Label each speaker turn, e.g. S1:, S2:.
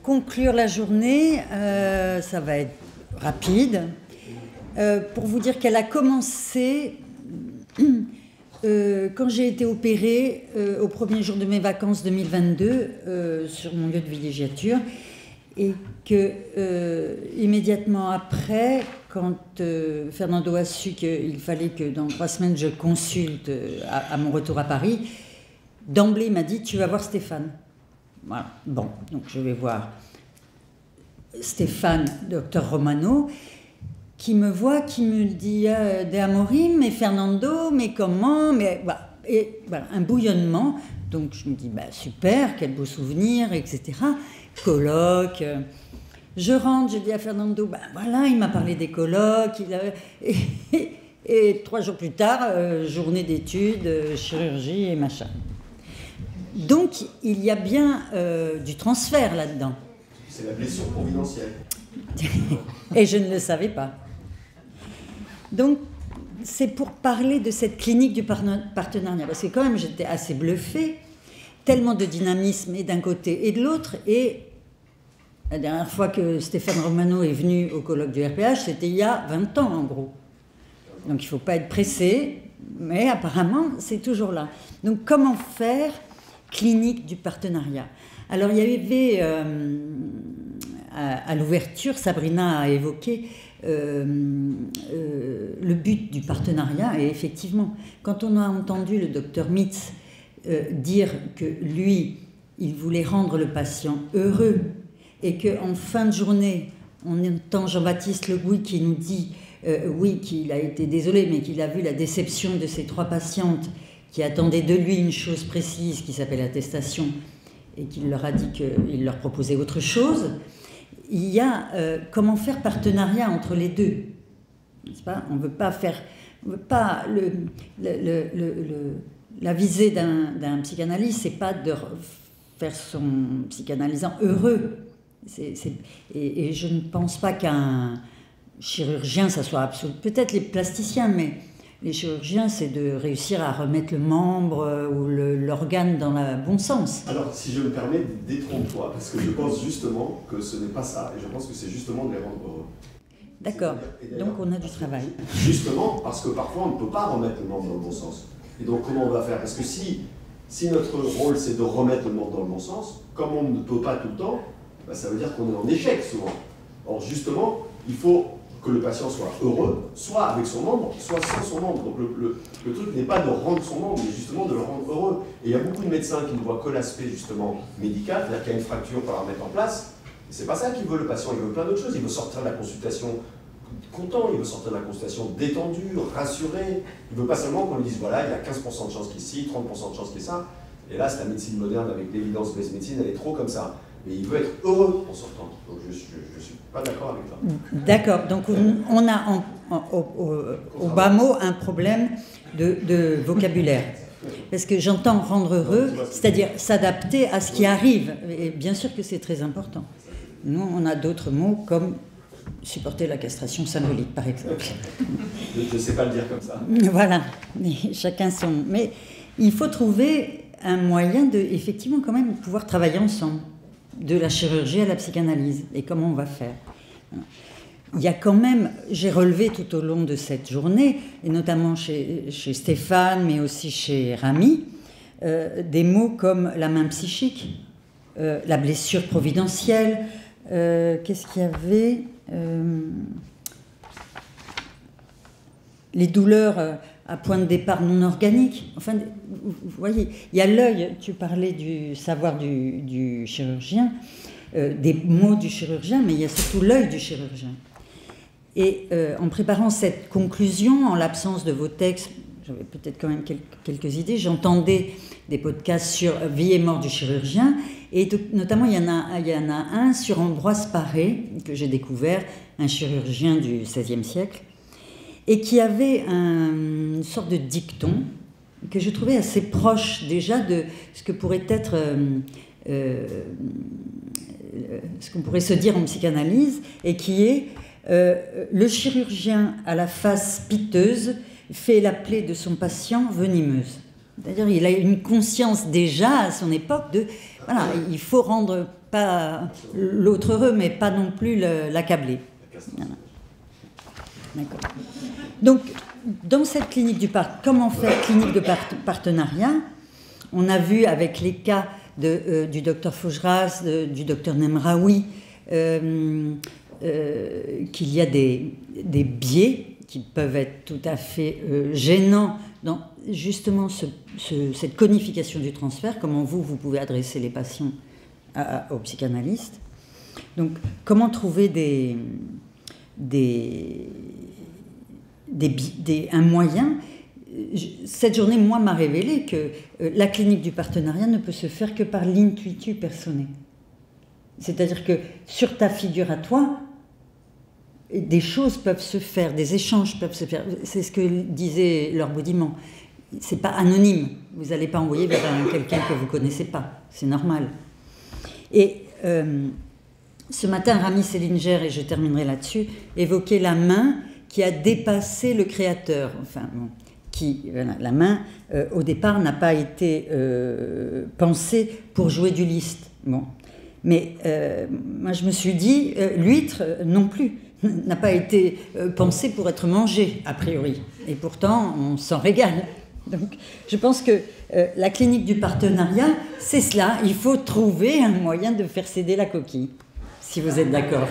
S1: conclure la journée, ça va être rapide. Pour vous dire qu'elle a commencé quand j'ai été opérée au premier jour de mes vacances 2022 sur mon lieu de villégiature, et que immédiatement après, quand Fernando a su qu'il fallait que dans 3 semaines je consulte à mon retour à Paris, d'emblée il m'a dit: tu vas voir Stéphane. Voilà. Bon, donc je vais voir Stéphane, docteur Romano, qui me voit, qui me dit De Amorim, mais Fernando, mais comment, mais voilà. Et voilà, un bouillonnement. Donc je me dis super, quel beau souvenir, etc. Colloque. Je rentre, je dis à Fernando, voilà, il m'a parlé des colloques, et 3 jours plus tard, journée d'études, chirurgie et machin. Donc il y a bien du transfert là-dedans.
S2: C'est la blessure providentielle.
S1: Et je ne le savais pas. Donc, c'est pour parler de cette clinique du partenariat, parce que quand même, j'étais assez bluffée, tellement de dynamisme et d'un côté et de l'autre. Et la dernière fois que Stéphane Romano est venu au colloque du RPH, c'était il y a 20 ans, en gros. Donc, il ne faut pas être pressé, mais apparemment, c'est toujours là. Donc, comment faire clinique du partenariat? Alors, il y avait, à l'ouverture, Sabrina a évoqué le but du partenariat, et effectivement, quand on a entendu le docteur Mitz dire que lui, il voulait rendre le patient heureux, et qu'en fin de journée, on entend Jean-Baptiste Le Gouy qui nous dit oui, qu'il a été désolé, mais qu'il a vu la déception de ces 3 patientes qui attendaient de lui une chose précise qui s'appelle attestation, et qu'il leur a dit qu'il leur proposait autre chose. Il y a comment faire partenariat entre les deux, n'est-ce pas? On ne veut pas faire, on veut pas la visée d'un psychanalyste, c'est pas de faire son psychanalysant heureux. Et je ne pense pas qu'un chirurgien, ça soit absolu. Peut-être les plasticiens, mais les chirurgiens, c'est de réussir à remettre le membre ou l'organe dans le bon sens.
S2: Alors, si je me permets, détrompe-toi, parce que je pense justement que ce n'est pas ça, et je pense que c'est justement de les rendre heureux.
S1: D'accord, donc on a du travail.
S2: Justement, parce que parfois on ne peut pas remettre le membre dans le bon sens. Et donc comment on va faire? Parce que si notre rôle c'est de remettre le membre dans le bon sens, comme on ne peut pas tout le temps, ça veut dire qu'on est en échec souvent. Or justement, il faut que le patient soit heureux, soit avec son membre, soit sans son membre. Donc le truc n'est pas de rendre son membre, mais justement de le rendre heureux. Et il y a beaucoup de médecins qui ne voient que l'aspect justement médical, c'est-à-dire qu'il y a une fracture, on va la remettre en place. Et c'est pas ça qu'il veut le patient, il veut plein d'autres choses. Il veut sortir de la consultation content, il veut sortir de la consultation détendu, rassuré. Il veut pas seulement qu'on lui dise voilà, il y a 15% de chance qu'ici, 30% de chance qu'il y ait ça. Et là, c'est la médecine moderne avec l'évidence based médecine, elle est trop comme ça. Mais il veut être heureux en sortant. Donc je suis pas d'accord avec toi.
S1: D'accord. Donc on a au bas mot un problème de vocabulaire. Parce que j'entends rendre heureux, c'est-à-dire s'adapter à ce qui arrive. Et bien sûr que c'est très important. Nous, on a d'autres mots comme supporter la castration symbolique, par exemple.
S2: Je ne sais pas le dire comme ça.
S1: Voilà. Chacun son... Mais il faut trouver un moyen de, effectivement, quand même, pouvoir travailler ensemble. De la chirurgie à la psychanalyse. Et comment on va faire? Il y a quand même, j'ai relevé tout au long de cette journée, et notamment chez Stéphane, mais aussi chez Rami, des mots comme la main psychique, la blessure providentielle, qu'est-ce qu'il y avait les douleurs à point de départ non organique. Enfin, vous voyez, il y a l'œil, tu parlais du savoir du chirurgien, des mots du chirurgien, mais il y a surtout l'œil du chirurgien. Et en préparant cette conclusion, en l'absence de vos textes, j'avais peut-être quand même quelques idées, j'entendais des podcasts sur vie et mort du chirurgien, et notamment il y en a un sur Ambroise Paré, que j'ai découvert, un chirurgien du XVIe siècle, et qui avait une sorte de dicton que je trouvais assez proche déjà de ce que pourrait être ce qu'on pourrait se dire en psychanalyse, et qui est le chirurgien à la face piteuse fait la plaie de son patient venimeuse. D'ailleurs, il a une conscience déjà à son époque de, voilà, il faut rendre pas l'autre heureux, mais pas non plus l'accabler. Voilà. D'accord. Donc, dans cette clinique comment faire clinique de partenariat, on a vu avec les cas du docteur Faugeras, du docteur Nemraoui, qu'il y a des biais qui peuvent être tout à fait gênants dans justement cette codification du transfert, comment vous pouvez adresser les patients aux psychanalystes. Donc, comment trouver un moyen. Cette journée, moi, m'a révélé que la clinique du partenariat ne peut se faire que par l'intuitu personnel. C'est-à-dire que sur ta figure à toi, des choses peuvent se faire, des échanges peuvent se faire. C'est ce que disait Laure Baudiment. C'est pas anonyme. Vous n'allez pas envoyer vers quelqu'un que vous ne connaissez pas. C'est normal. Et ce matin, Rami Selinger, et je terminerai là-dessus, évoquait la main qui a dépassé le créateur. Enfin, bon, la main, au départ, n'a pas été pensée pour jouer du Liszt. Bon. Mais moi, je me suis dit, l'huître non plus n'a pas été pensée pour être mangée, a priori. Et pourtant, on s'en régale. Donc, je pense que la clinique du partenariat, c'est cela. Il faut trouver un moyen de faire céder la coquille, si vous êtes d'accord.